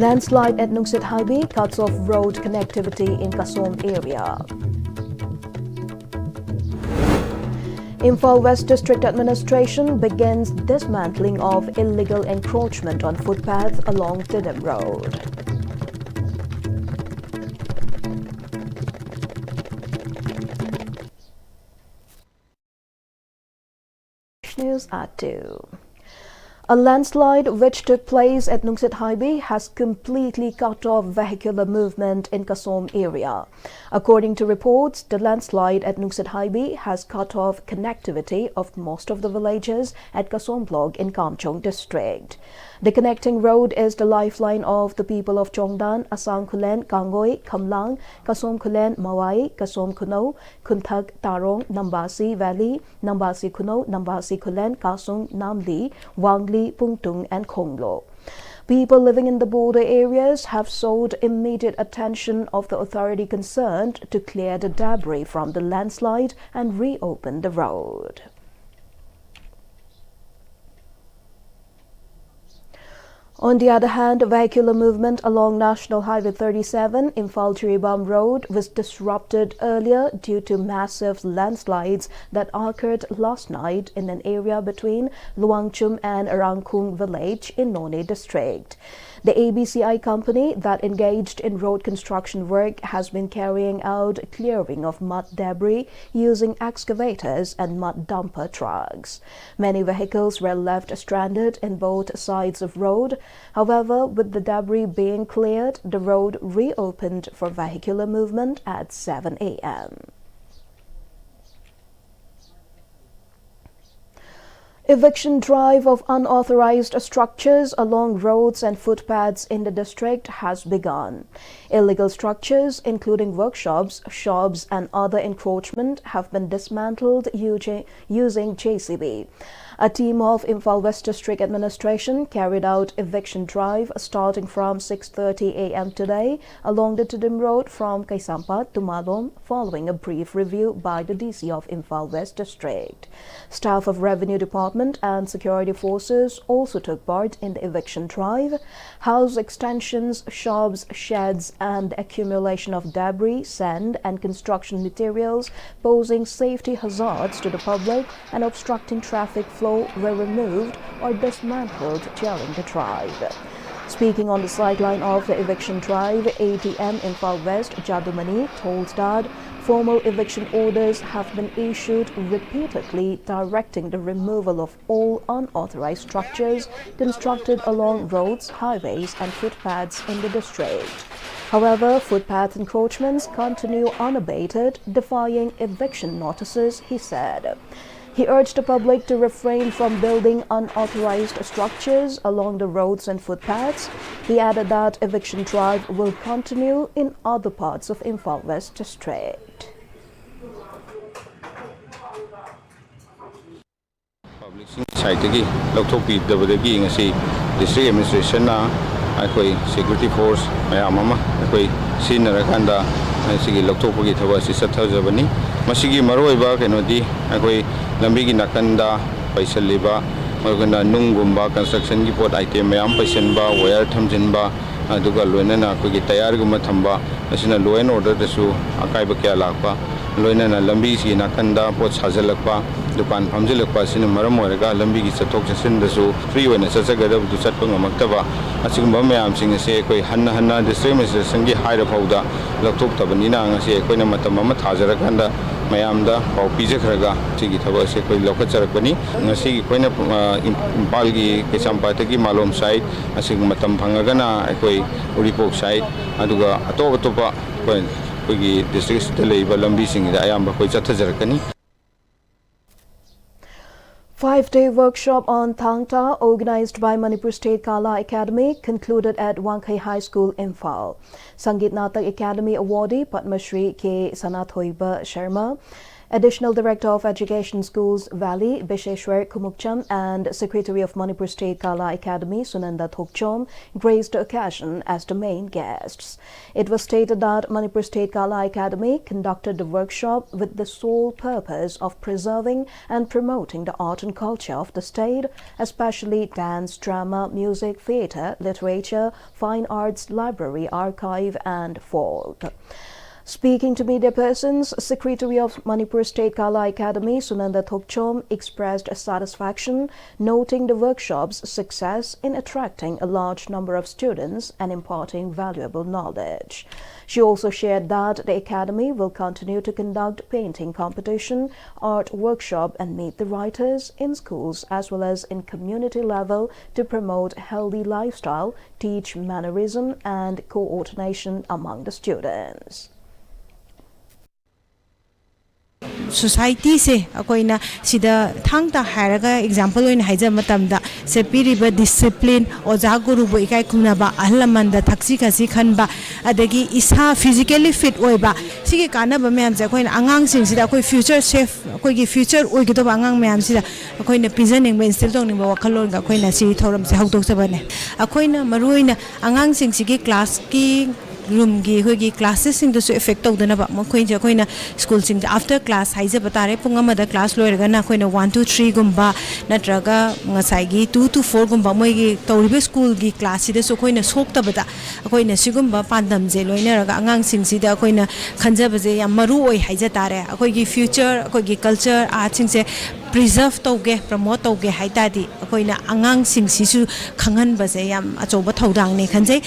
Landslide at Nunget Hibi cuts off road connectivity in Kasum area. Imphal West District Administration begins dismantling of illegal encroachment on footpath along Tidem Road. News at 2. A landslide which took place at Nunget Hibi has completely cut off vehicular movement in Kasum area. According to reports, the landslide at Nunget Hibi has cut off connectivity of most of the villages at Kasum block in Kamchong district. The connecting road is the lifeline of the people of Chongdan, Asang Kulen, Kangoi, Kamlang, Kasum Kulen, Mawai, Kasum Kuno, Kunthak, Tarong, Nambasi Valley, Nambasi Kuno, Nambasi Kulen, Kasum, Namli, Wangli, Pungtung and Khonglo. People living in the border areas have sought immediate attention of the authority concerned to clear the debris from the landslide and reopen the road. On the other hand, vehicular movement along National Highway 37, Imphal Chiribam Road, was disrupted earlier due to massive landslides that occurred last night in an area between Luangchum and Rangkung village in None district. The ABCI company that engaged in road construction work has been carrying out clearing of mud debris using excavators and mud dumper trucks. Many vehicles were left stranded in both sides of road. However, with the debris being cleared, the road reopened for vehicular movement at 7 a.m. Eviction drive of unauthorized structures along roads and footpaths in the district has begun. Illegal structures, including workshops, shops, and other encroachment, have been dismantled using JCB. A team of Imphal West District Administration carried out eviction drive starting from 6:30 a.m. today along the Tidem Road from Kaisampat to Malom, following a brief review by the DC of Imphal West District. Staff of Revenue Department and security forces also took part in the eviction drive. House extensions, shops, sheds, and the accumulation of debris, sand, and construction materials posing safety hazards to the public and obstructing traffic flow were removed or dismantled during the drive. Speaking on the sideline of the eviction drive, ATM Imphal West Jadumani told that formal eviction orders have been issued repeatedly directing the removal of all unauthorized structures constructed along roads, highways, and footpaths in the district. However, footpath encroachments continue unabated, defying eviction notices, he said. He urged the public to refrain from building unauthorized structures along the roads and footpaths. He added that eviction drive will continue in other parts of Imphal West District. Public side loktopi dabadagi ngasi district administration na akoi security force mayam ama akoi sinarakanda sigi loktopagi thaba si sathajabani masigi maroiba kenodi akoi lambi gi nakanda paisaliba magana nungumba construction gi pot item mayam paisanba wire thamjinba aduga loinana akoi tayar guma thamba asina law and order dasu akaiba kya lakpa loinana lambi si nakanda pot sajalakpa dukan phamjilakpa sina maram orega lambi gi chathok chasin dasu free oina chachagada du chatpa ngamaktaba asigumba mayam sing ase koi hanna district administration gi haira phauda lakthok tabanina ngase koina matam ama thajara kanda mayamda pau pijakhraga sigi thaba ase koi lokhacharakani ngasi gi koina impal gi kesampata gi malom side asig matam phangagana koi uripok side aduga atopa koi gi district leiba lambi sing da ayamba koi chathajarakani. 5-day workshop on Thangta, organized by Manipur State Kala Academy, concluded at Wangkai High School, Imphal. Sangeet Natak Academy awardee Padma Shri K. Sanathoiba Sharma Additional Director of Education Schools Valley, Bisheshwar Kumukcham, and Secretary of Manipur State Kala Academy, Sunanda Thokchom, graced the occasion as the main guests. It was stated that Manipur State Kala Academy conducted the workshop with the sole purpose of preserving and promoting the art and culture of the state, especially dance, drama, music, theatre, literature, fine arts, library, archive, and folk. Speaking to media persons, Secretary of Manipur State Kala Academy, Sunanda Thokchom, expressed satisfaction, noting the workshop's success in attracting a large number of students and imparting valuable knowledge. She also shared that the Academy will continue to conduct painting competition, art workshop, and meet the writers in schools as well as in community level to promote healthy lifestyle, teach mannerism, and coordination among the students. Society se akoina sida thangta haraga example oin haija matamda se piriba discipline oja guru bo ikai kuna ba ahlamanda thaksi khasi khanba adagi isa physically fit oiba sigi kana ba myam ja koina angang sing sida koi future safe koi gi future oi gido angang myam sida akoina pijaning ba instill tong ning ba wakhalon ga koina si thoram se hawdok sabane akoina maruina angang sing sigi class ki room gi hogi classes sing to effect tawdana ba mokoin ja koina school sing after class haija batare pungama da class loiraga na koina 1 to 3 gumba natraga ngasai gi 2 to 4 gumba moi gi tawribe school gi class ida so koina sokta bada koina sigumba pandam je loina raga angang sing sida koina khanjaba je yam maru oi haija tare akoi gi future akoi gi culture art sing se preserve tawge promote tawge haitadi koina angang sing sisu khangan ba je yam achoba thodang ne khanjai.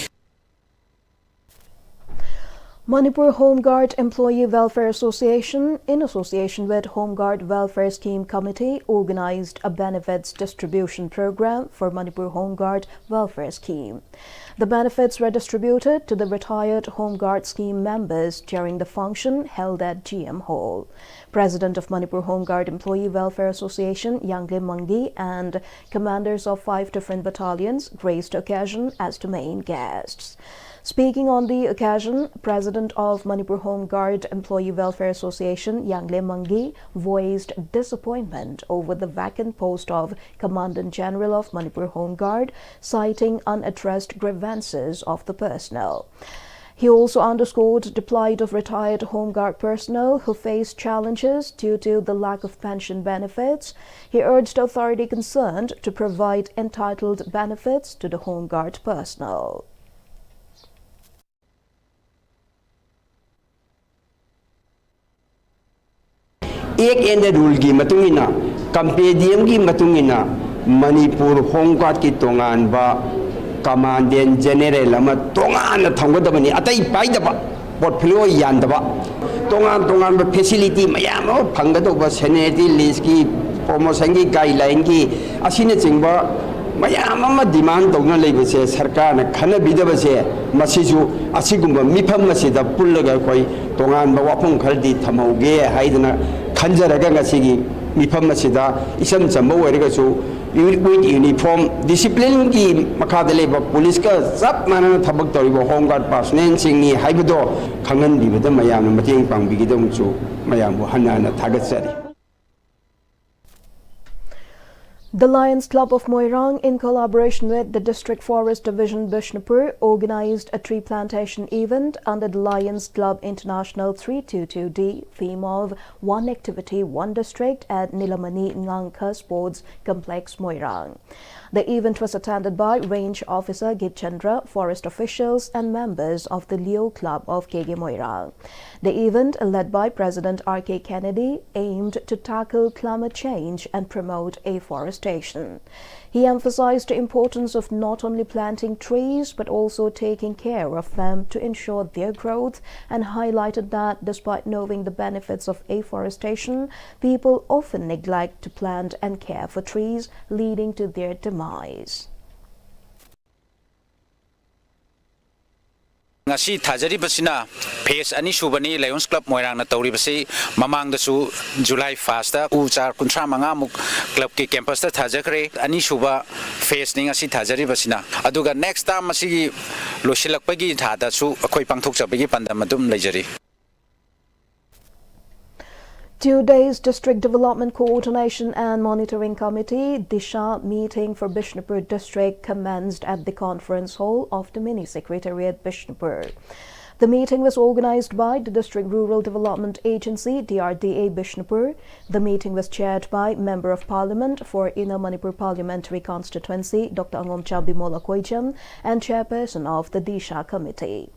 Manipur Home Guard Employee Welfare Association, in association with Home Guard Welfare Scheme Committee, organized a benefits distribution program for Manipur Home Guard Welfare Scheme. The benefits were distributed to the retired Home Guard Scheme members during the function held at GM Hall. President of Manipur Home Guard Employee Welfare Association, Yangle Mangi, and commanders of 5 different battalions graced the occasion as the main guests. Speaking on the occasion, President of Manipur Home Guard Employee Welfare Association, Yangle Mangi, voiced disappointment over the vacant post of Commandant General of Manipur Home Guard, citing unaddressed grievances of the personnel. He also underscored the plight of retired Home Guard personnel who face challenges due to the lack of pension benefits. He urged the authority concerned to provide entitled benefits to the Home Guard personnel. एक and rule की मतुंगिना compendium की मतुंगिना Manipur home guard की तोंगान बा commandant general अमा तोंगान थंगदबनी अतई पाइदबा portfolio यानदबा तोंगान तोंगान बा facility मयाम फंगदोबा सेनेरिटी list की promotion की guideline की असिने चिंगबा मयाम अमा डिमांड तौना लेबसे सरकार न खनबिदबसे मसिजु असिगुंबा मिफम मसिदा पुल्लगा कोई तोंगान बा वाफुं खरदी थमौगे हाइदना खंजरगा ngasiगी मिफम मसिदा इसम चंबो ओइरगसु विथ यूनिफॉर्म डिसिप्लिन की मखादा लेबा पुलिस का सब मानना थबक तौरिबो होम गार्ड पर्सनल सिंगनी हाइबदो खंगन बिबदा मयाम मतेंग पांगबिगिदमसु मयाम हन्नाना थागतसरी. The Lions Club of Moirang, in collaboration with the District Forest Division Bishnapur, organized a tree plantation event under the Lions Club International 322D theme of One Activity, One District at Nilamani Ngangka Sports Complex, Moirang. The event was attended by Range Officer Gitchandra, forest officials, and members of the Leo Club of KG Moirang. The event, led by President R.K. Kennedy, aimed to tackle climate change and promote afforestation. He emphasized the importance of not only planting trees but also taking care of them to ensure their growth, and highlighted that despite knowing the benefits of afforestation, people often neglect to plant and care for trees, leading to their demise. ngasi thajari basina phase ani subani Lions Club Moirang na tawri basi mamang da su July 1st ta uchar kuntra manga muk club ki campus ta thajakre ani suba phase ni ngasi thajari basina aduga next time masi losilakpagi thada su akhoi pangthok chabagi pandam adum leijari. 2 days District Development Coordination and Monitoring Committee DISHA meeting for Bishnapur District commenced at the conference hall of the Mini Secretariat Bishnapur. The meeting was organized by the District Rural Development Agency DRDA Bishnapur. The meeting was chaired by Member of Parliament for Inner Manipur Parliamentary Constituency Dr. Angomcha Bimola Koijam and Chairperson of the DISHA Committee.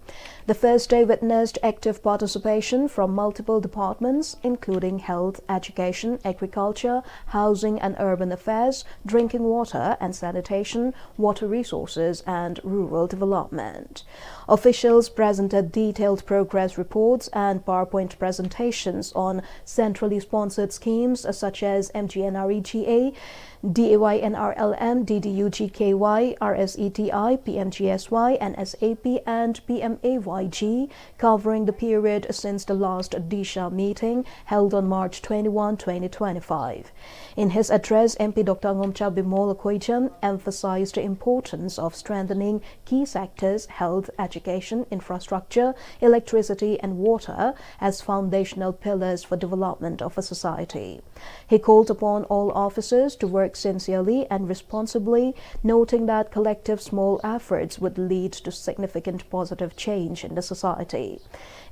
The first day witnessed active participation from multiple departments including health, education, agriculture, housing and urban affairs, drinking water and sanitation, water resources and rural development. Officials presented detailed progress reports and PowerPoint presentations on centrally sponsored schemes such as MGNREGA, DAYNRLM, DDUGKY, RSETI, PMGSY, NSAP, and PMAYG, covering the period since the last DISHA meeting held on March 21, 2025. In his address, MP Dr. Angomcha Bimola Koijam emphasized the importance of strengthening key sectors, health, education, infrastructure, electricity, and water as foundational pillars for development of a society. He called upon all officers to work sincerely and responsibly, noting that collective small efforts would lead to significant positive change in the society.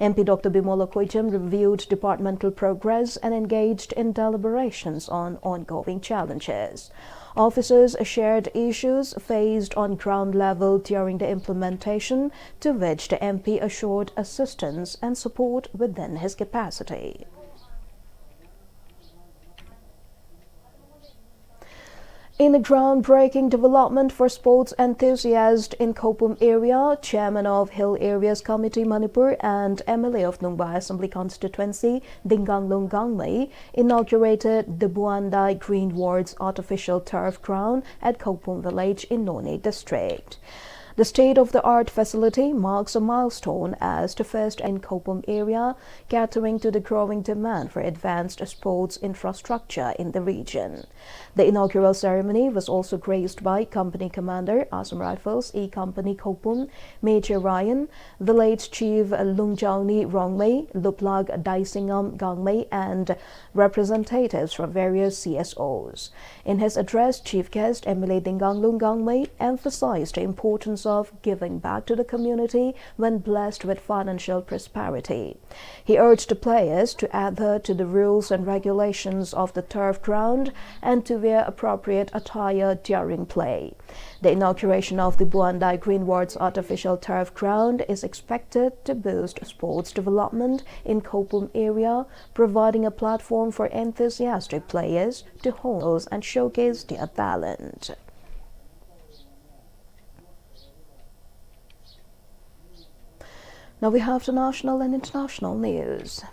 MP Dr. Bimola Koijam reviewed departmental progress and engaged in deliberations on ongoing challenges. Officers shared issues faced on ground level during the implementation, to which the MP assured assistance and support within his capacity. In a groundbreaking development for sports enthusiasts in Kopum area, Chairman of Hill Areas Committee Manipur and MLA of Nungba Assembly Constituency Dinganglong Gangme inaugurated the Buandai Green Wards artificial turf ground at Kopum village in None district. The state-of-the-art facility marks a milestone as the first in Kopum area, catering to the growing demand for advanced sports infrastructure in the region. The inaugural ceremony was also graced by Company Commander, Assam Rifles E Company Kopum, Major Ryan, Village Chief Lungjauni Rongmei, Luplag Daisingam Gangmei, and representatives from various CSOs. In his address, Chief Guest MLA Dinganglong Gangme emphasized the importance of giving back to the community when blessed with financial prosperity. He urged the players to adhere to the rules and regulations of the turf ground and to wear appropriate attire during play. The inauguration of the Buandai Green Wards artificial turf ground is expected to boost sports development in Kopum area, providing a platform for enthusiastic players to hone and showcase their talent. Now we have the national and international news.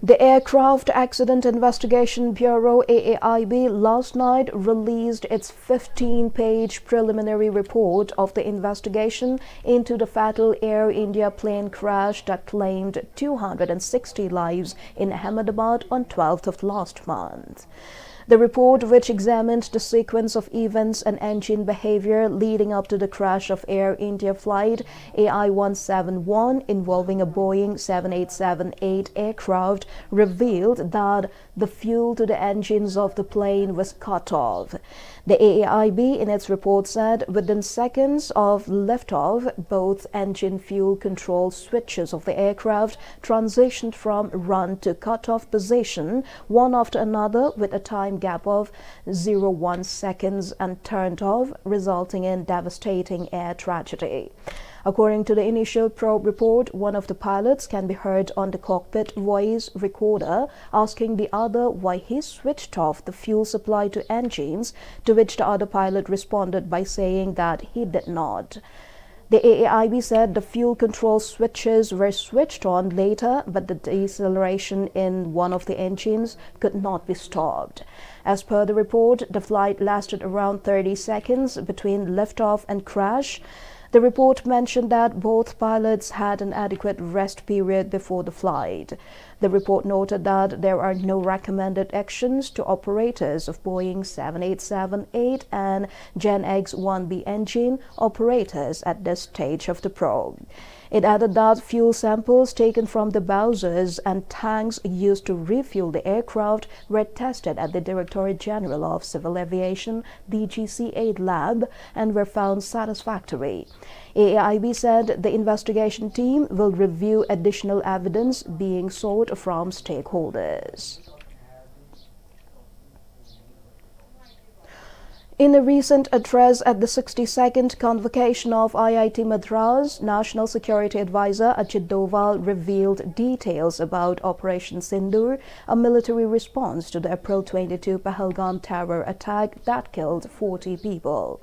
The Aircraft Accident Investigation Bureau AAIB last night released its 15-page preliminary report of the investigation into the fatal Air India plane crash that claimed 260 lives in Ahmedabad on 12th of last month. The report, which examined the sequence of events and engine behavior leading up to the crash of Air India flight AI-171 involving a Boeing 787-8 aircraft, revealed that the fuel to the engines of the plane was cut off. The AAIB in its report said within seconds of liftoff, both engine fuel control switches of the aircraft transitioned from run to cut-off position, one after another with a time gap of 0.1 seconds, and turned off, resulting in devastating air tragedy. According to the initial probe report, one of the pilots can be heard on the cockpit voice recorder asking the other why he switched off the fuel supply to engines, to which the other pilot responded by saying that he did not. The AAIB said the fuel control switches were switched on later, but the deceleration in one of the engines could not be stopped. As per the report, the flight lasted around 30 seconds between liftoff and crash. The report mentioned that both pilots had an adequate rest period before the flight. The report noted that there are no recommended actions to operators of Boeing 787-8 and Gen X-1B engine operators at this stage of the probe. It added that fuel samples taken from the Bowsers and tanks used to refuel the aircraft were tested at the Directorate General of Civil Aviation DGC-8 lab and were found satisfactory. AAIB said the investigation team will review additional evidence being sought from stakeholders. In a recent address at the 62nd convocation of IIT Madras, National Security Advisor Ajit Doval revealed details about Operation Synindur, a military response to the April 22 Pahalgam terror attack that killed 40 people.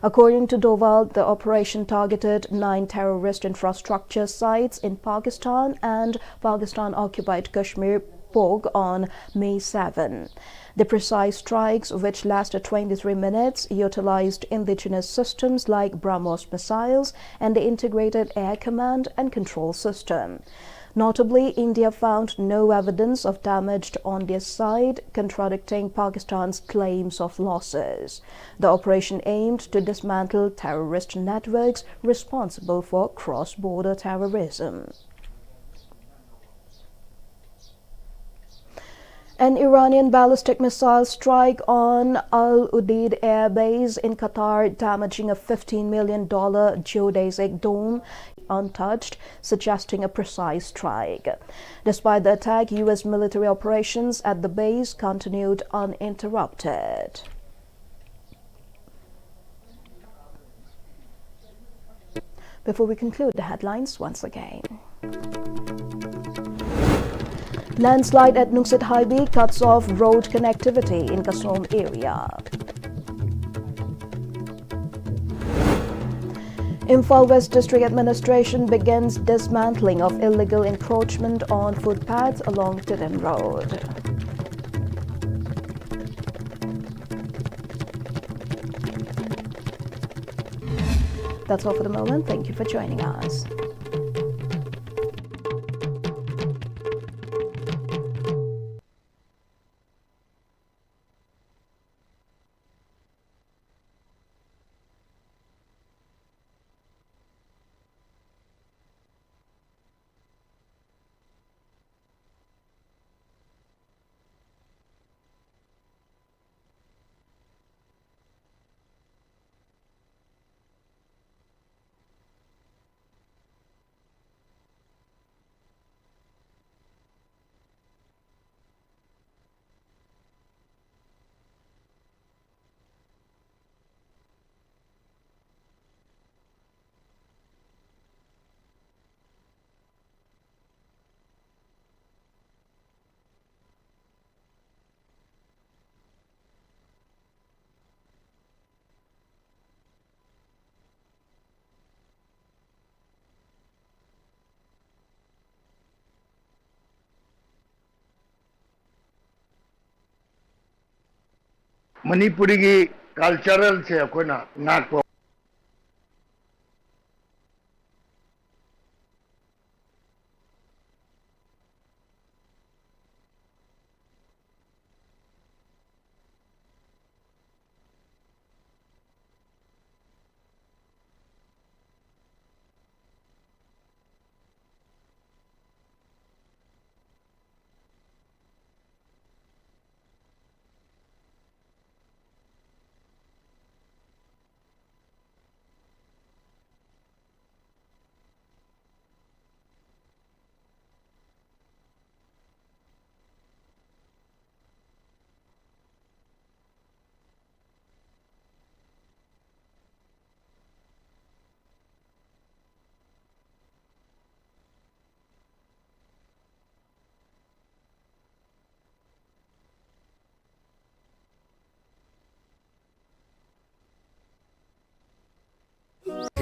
According to Doval, the operation targeted 9 terrorist infrastructure sites in Pakistan and Pakistan-occupied Kashmir POG on May 7. The precise strikes, which lasted 23 minutes, utilized indigenous systems like BrahMos missiles and the integrated air command and control system. Notably, India found no evidence of damage on their side, contradicting Pakistan's claims of losses. The operation aimed to dismantle terrorist networks responsible for cross-border terrorism. An Iranian ballistic missile strike on Al Udeid Air Base in Qatar, damaging a $15 million geodesic dome untouched, suggesting a precise strike. Despite the attack, U.S. military operations at the base continued uninterrupted. Before we conclude, the headlines once again. Landslide at Nunget Hibi cuts off road connectivity in Kasum area. Imphal West District Administration begins dismantling of illegal encroachment on footpaths along Tidim Road. That's all for the moment. Thank you for joining us. Manipuri की cultural से कोई ना नाक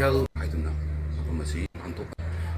ꯍꯦꯜ ꯍꯥꯏꯗꯨꯅ ꯃꯐꯝ ꯑꯁꯤ ꯄꯥꯡꯊꯣꯛ